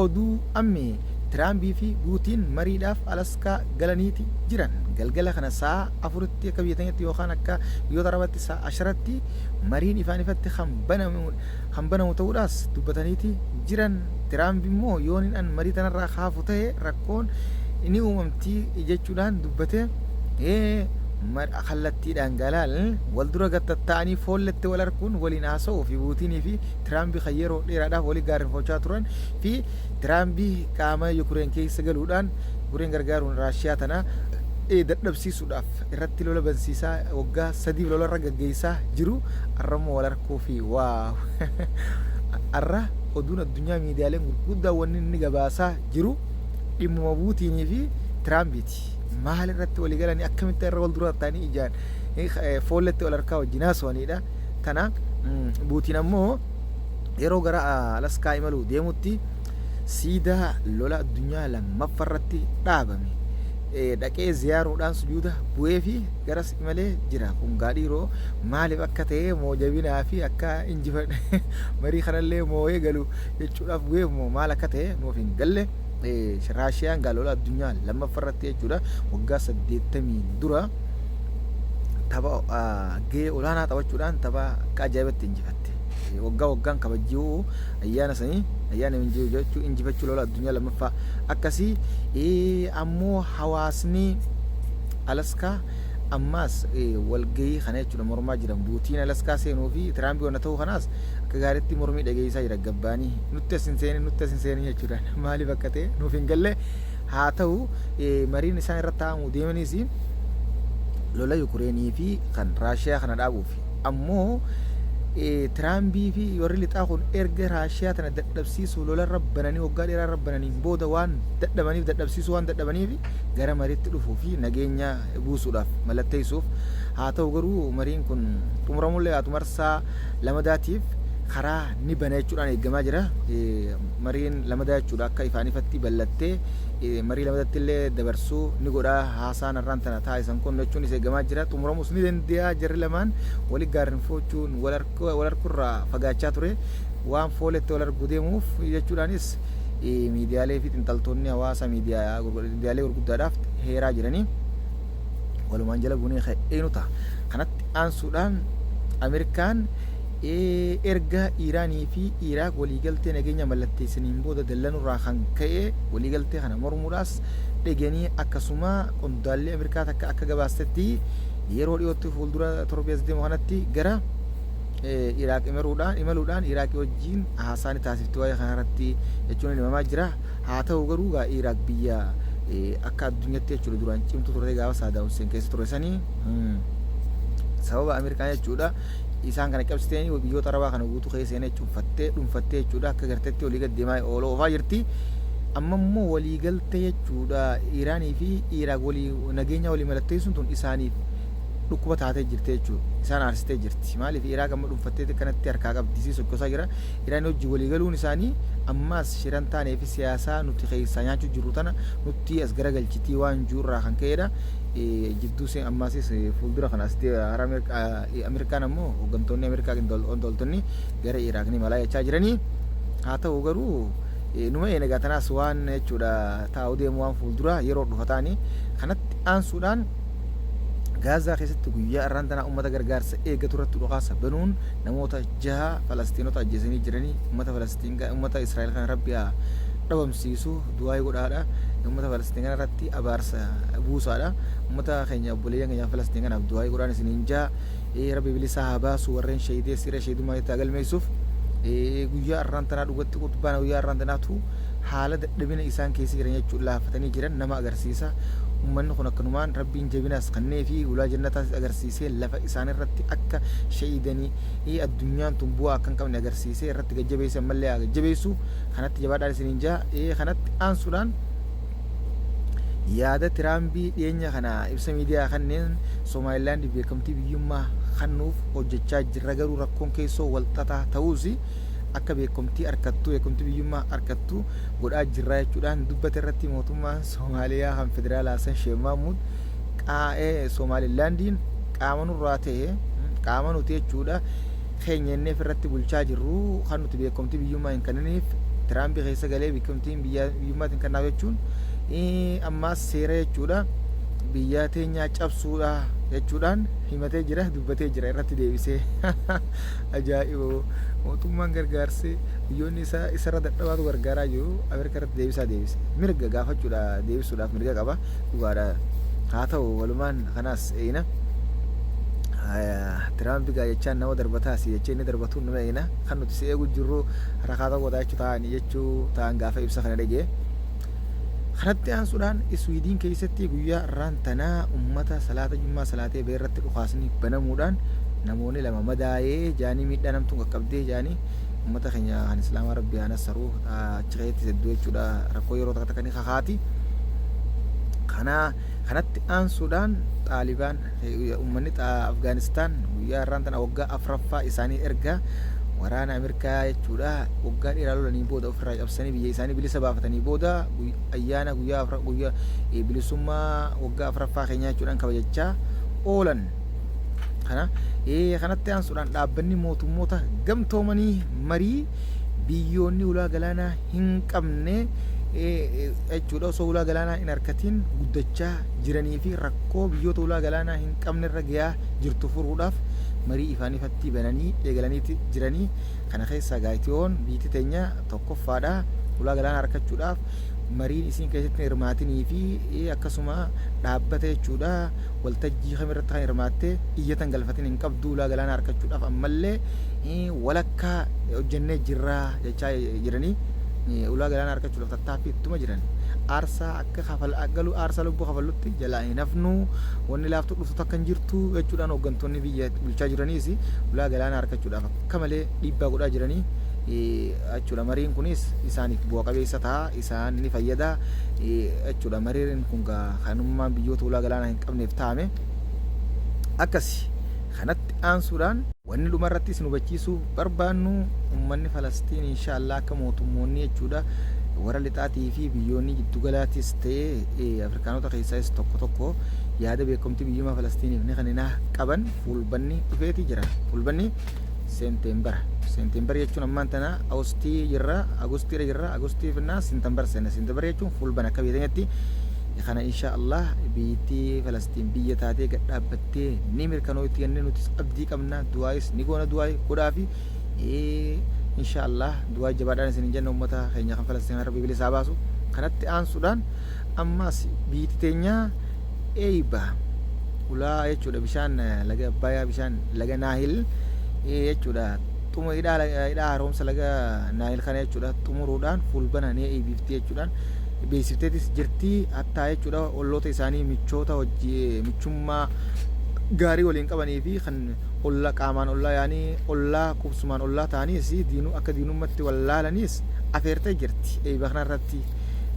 oduu ammee Tiraambii fi Puutiin mariidhaaf Alaskaa galaniiti jiran. Galgala kana sa'a 4tti akka biyyaatti yookaan akka biyyoota Arabaatti sa'a 10tti mariin ifaan ifatti kan banamu ta'uudhaas dubbataniiti jiran. Tiraambii immoo yooniin marii tanarraa haafu ta'e rakkoon inni uumamtii jechuudhaan dubbate kallattiidhaan galaan wal dura gattatta'anii foolletti wal arguun waliin haasa'uu fi Puutinii fi Tiraambii kan yeroo dheeraadhaaf walii gaarrifachaa turan fi Tiraambii qaama Yukureen keessa galuudhaan Yukureen gargaaruun Raashiyaa tana dadhabsiisuudhaaf irratti lola bansiisaa waggaa 3 lola irra gaggeessaa jiru arrammoo wal arguu fi waaw arra oduun addunyaa miidiyaaleen gurguddaa wanni inni gabaasaa jiru dhimma Puutinii fi Tiraambiiti. Maal irratti walii galanii akkamitti irra wal dura ta'anii ijaan foolletti wal harkaa wajjin haasa'anidha. Kana Puutiin ammoo yeroo gara Alaskaa imaluu deemutti siidaa lola addunyaa lammaffaarratti dhaabame dhaqee ziyaaruudhaan sujuuda bu'ee fi garas imalee jira. Kun gaadhiiroo maaliif akka ta'e moo jabinaa fi akka injifadhe marii kanallee moo'ee galu jechuudhaaf bu'ee moo maal akka ta'e nuuf hin galle. Raashiyaan lola addunyaa lammaffaarratti jechuudha waggaa 80 dura tapha gahee olaanaa taphachuudhaan tapha akka ajaa'ibatti injifatte. Waggaa waggaan kabajjuu ayyaana sanii ayyaana injifachuu lola addunyaa lammaffaa akkasii ammoo hawaasni Alaskaa ammaas walgahii kana jechuudha mormaa jiran. Puutiin Alaskaa seenuu fi Tiraambii wanna ta'uu kanaas akka gaariitti mormii dhageessaa jira gabbaanii nutti as hin seenin jechuudha. Maaliif akka ta'e nuuf hin galle. Haa ta'u mariin isaan irra taa'amu deemaniis lola Yukureenii fi kan Raashiyaa kana dhaabuuf ammoo Tiraambii fi warri lixaa kun erga Raashiyaa tana dadhabsiisuu lolarra bananii waggaa dheeraarra bananii booda waan dadhabaniif dadhabsiisuu waan dadhabaniif gara mariitti dhufuu fi nageenya buusuudhaaf mallatteessuuf. Haa ta'u garuu mariin kun xumuramullee haatu marsaa lamadaatiif karaa ni bana jechuudhaan eeggamaa jira. Mariin lamadaa jechuudha akka ifaan ifatti ballattee marii lamadaatti illee dabarsuu ni godha. Haasaan irraan tana taasisan kun jechuun isa eeggamaa jira. Xumuramus ni danda'a. Jarri lamaan walii gaarriffachuun wal harkurraa fagaachaa ture waan fooletti wal arguu deemuuf jechuudhaanis miidiyaalee fi xiinxaltoonni hawaasa miidiyaalee gurguddaadhaaf heeraa jiranii walumaan jala bunee ka'eenu ta'a. Kanatti aansuudhaan Ameerikaan erga Iiraanii fi Iraaq waliigaltee nageenya mallatteessaniin booda dallanurraa kan ka'e waliigaltee kana mormuudhaas dheganii akkasuma qondaallee Ameerikaa takka akka gabaastetti yeroo dhiyootti fuuldura torbees deemu kanatti gara Iraaq imaluudhaan Iraaqii wajjin haasaan taasifti waa'ee kanarratti jechuun himamaa jira. Haa ta'u garuu Iraaq biyya akka addunyaatti jechuudha duraan cimtuu turte gaafa Saadaam Huseen keessa ture sanii sababa Ameerikaan jechuudha isaan kana qabsitanii biyyoota Arabaa kana guutuu keessa seenee dhuunfattee jechuudha akka garteetti walii gad deemaa oofaa jirti. Amma immoo waliigaltee jechuudha Iiraanii fi Iraaq nageenya walii mallatteessuun tun isaaniif dhukkuba taatee jirti jechuudha. Isaan aarsitee jirti. Maaliif Iraaq amma dhuunfattee kanatti harkaa qabdisii sokkosaa jira. Iraanii wajjin waliigaluun isaanii ammaas shiran taanee fi siyaasaa nuti keessaa nyaachuu jirru tana nuti as garagalchitii waan jirurraa kan ka'edha. Jidduu seen ammaasis fuuldura kanas Ameerikaan ammoo hooggantoonni Ameerikaa qindooltonni gara Iraaq ni malaa jechaa jiranii. Haa ta'u garuu numa eegaa tanaas waan jechuudha taa'uu deemu waan fuuldura yeroo dhufataanii kanatti aansuudhaan Gaazaa keessatti guyyaa irraan tanaa uummata gargaarsa eegatu irratti dhukaasa banuun namoota 6 Falastiinota ajjeesanii jiranii. Uummata Israa'el kana Rabbi dhabamsiisu du'aa godhaadha. Uummata Falastiin kana irratti abaarsa buusaadha. Uummata keenya obboleeyyan keenya Falastiin kanaaf du'aa godhaan isiniin jaa Rabbi bilisaa haa baasu warreen shahiidee siree shahiidummaa itti galmeessuuf guyyaa irraan tanaa dhugatti qutbaana guyyaa irraan tanaatu haala dadhabina isaan keessa jiran jechuudha laafatanii jiran nama agarsiisa. Uummanni kun akkanumaan Rabbiin jabinaas kannee fi ulaa jannataas agarsiisee lafa isaan irratti akka shahiidanii addunyaan tun bu'aa akka hin qabne agarsiisee irratti gajjabeessan mallee gajjabeessu kanatti jabaadhaan isiniin jaa. Kanatti aansuudhaan yaada Tiraambii dhiyeenya kana ibsa miidiyaa kanneen Somaalilaand beekamtii biyyummaa kennuuf hojjechaa jirra garuu rakkoon keessoo walxaxaa ta'uus akka beekamtii biyyummaa harkattu godhaa jirra jechuudhaan dubbate irratti mootummaan Soomaaliyaa kan federaalaa Hassan Sheikh Mahmud Somaalilaandiin qaama nurraa ta'e qaama nuti jechuudha keenya inneef irratti bulchaa jirru kan nuti beekamtii biyyummaa hin kenniniif Tiraambii keessa galee beekamtiin biyyummaatiin kan jechuun ammaas seera jechuudha biyya teenyaa cabsuudha jechuudhaan himatee jira dubbatee jira irratti deebisee ajaa'iba mootummaan gargaarse biyyoonni isarra dadhabaatu gargaaraa jiru Ameerikaa irratti deebise mirga gaafachuudha deebisuudhaaf mirga qaba dhugaadha haa ta'u walumaan kanaas Tiraambii jechaan nama darbataas jechee inni darbatuun nama kan nuti si eegu jirru harkaa tokko jechuu ta'anii jechuu ta'an gaafa ibsa kana dhagee kanatti aansuudhaan Iswiidiin keessatti guyyaa irraan tanaa ummata salaata jummaa salaatee bee irratti dhukaasni banamuudhaan namoonni lama madaa'ee jaanii miidhaa namtuun qaqqabdee jaanii ummata keenya kan islaamaa rabbi haa nassaruu achi keessatti hedduu jechuudha rakkoo yeroo takka takkanii kakaati kanatti aansuudhaan Xaalibaan ummanni Afgaanistaan guyyaa irraan tana waggaa afuraffaa isaanii erga waraana Ameerikaa jechuudha waggaa dheeraa lolanii booda ofirraa cabsanii biyya isaanii bilisa baafatanii booda ayyaana guyyaa bilisummaa waggaa afuraffaa keenyaa jechuudhaan kabajachaa oolan kanatti aansuudhaan dhaabbanni mootummoota gamtoomanii marii biyyoonni ulaa galaanaa hin qabne jechuudha osoo ulaa galaanaa hin harkatiin guddachaa jiranii fi rakkoo biyyoota ulaa galaanaa hin qabne irra gahaa jirtu furuudhaaf marii ifaan ifatti bananii eegalanii jiranii kana keessa gaayitiyoon biyyi teenya tokkoffaadha ulaa galaanaa harkachuudhaaf mariin isiin keessatti hirmaatinii fi akkasuma dhaabbata jechuudha waltajjii kamirratti kan hirmaatte iyyatan galfatin hin qabdu ulaa galaanaa harkachuudhaaf ammallee walakkaa hojjennee jirraa jechaa jiranii ulaa galaanaa harkachuudhaaf tattaaffii ittuma jiran aarsaa akka galu aarsaa lubbuu kafallutti jalaa hin hafnu wanni laaftuu dhuftu takka hin jirtu jechuudhaan hooggantoonni biyya bulchaa jiraniis ulaa galaanaa harkachuudhaaf akka malee dhiibbaa godhaa jiranii jechuudha mariin kunis isaaniif bu'a qabeessa ta'a isaan ni fayyada jechuudha mariin kun kanummaan biyyoota ulaa galaanaa hin qabneef taa'ame akkasi kanatti aansuudhaan wanni dhumarratti isin hubachiisuu barbaannu ummanni Falastiin inshaallah akka mootummoonni jechuudha warra lixaatii fi biyyoonni giddugalaattis ta'ee Afrikaanota keessaas tokko yaada beekumtii biyyummaa Falastiiniif ni kan qaban fuulbanni dhufeetii jira fuulbanni Seentembara jechuun ammaan tana Agostiira jirra Agostiif na Seentembara jechuun fuulbana akka beekanitti kana inshaallah biyyattii Falastiin biyya taatee gad dhaabbattee ni mirkanootti jennee nutis abdii qabna du'aayis ni goona du'aay godhaafi inshaallah du'aay jabaadhaan isin jenna ummata keenya kan Falastiin rabbi bilisaa baasu kanatti aansuudhaan ammas biyyattii teenya eeyba ulaa jechuudha bishaan laga Abbayyaa bishaan laga Naahil jechuudha hidhaa haaromsa laga Naahil kana jechuudha xumuruudhaan fuulbana ni eeybifti jechuudhaan beeksifteetis jirti hattaa jechuudha olloota isaanii michummaa gaarii waliin qabanii fi kan ollaa qaamaan ollaa yaanii ollaa qubsumaan ollaa ta'aniis akka diinummatti wallaalaniis afeertee jirti eeyba kana irratti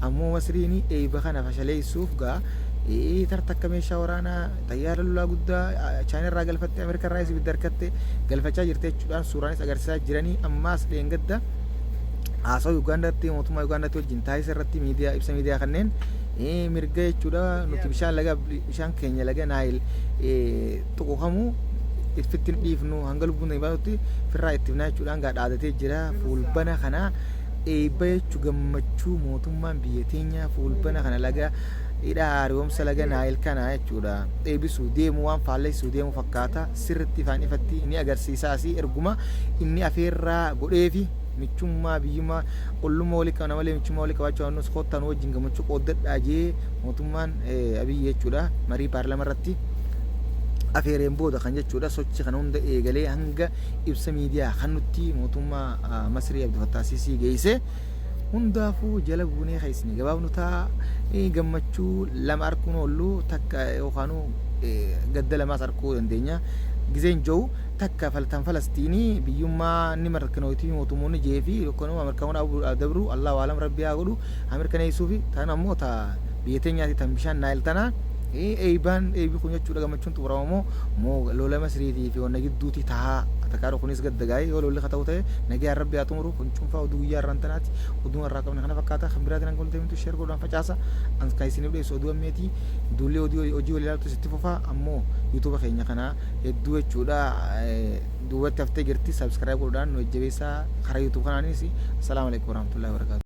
ammoo Masriin eeyba kana fashaleessuuf tartakka meeshaa waraanaa xayyaara lolaa guddaa Chaayinaa irraa galfattee Ameerikaa irraa ibidda harkatte galfachaa jirti jechuudhaan suuraanis agarsiisaa jiranii ammaas dheengadda haasawaa Ugaandaatti mootummaa Ugaandaatti wajjin taasisa irratti ibsa miidiyaa kanneen mirga jechuudha nuti bishaan keenya laga Naayil tuquqamu ittiin dhiifnu hanga lubbuun baatutti firraa ittifnaa jechuudhaan dhaadatee jira fuulbana kana eebba jechuu gammachuu mootummaan biyya teenya fuulbana kana laga hidhaa haaromsa laga Naayil kana jechuudha eebbisuu deemu waan faallessuu deemu fakkaata sirritti ifaan ifatti ni agarsiisaas erguma inni afeerraa godheefi michummaa biyyummaa ollummaa walii qabna malee michummaa walii qabaachuu waan nus kottaan wajjin gammachuu qooddadhaa jee mootummaan Abiyyi jechuudha marii paarlaamaa irratti afeereen booda kan jechuudha sochii kana hunda eegalee hanga ibsa miidiyaa kan nutti mootummaa Masrii Abdul Fattah Siisii geesse hundaafuu jala buunee keessanii gabaabnu ta'a gammachuu lama arkuun oollu takka yookaan gadda lamaas arkuu dandeenya gizeen jiru takka faltan Falastiinii biyyummaa ni mirkanootii mootummoonni jeefi yookaan Ameerikaanota dabru Allah waalam rabbi haa godhu Ameerikaneessuufi ta'an ammoo ta'a biyya teenyaati tan bishaan Naayil tanaa eeybaan eeybii kun jechuudha gammachuun xumuramoo moo lola Masriitii fi wanna gidduuti ta'a تكارو كونيس قد دقاي ولو اللي خطوته نجي ربي أتمرو كن شوفا ودويا رانتنات ودو الرقم نحن فكاتا خبراتنا نقول تيمتو شير قولنا فجاسة أنت كايسين بدي سودو ميتي دولي وديو أجيو اللي لالتو ستفوفا أمو يوتيوب خينيا خنا يدوه جودا دوه تفتح جرتي سبسكرايب قولنا نوجبيسا خرا يوتيوب خنا نيسي السلام عليكم ورحمة الله وبركاته.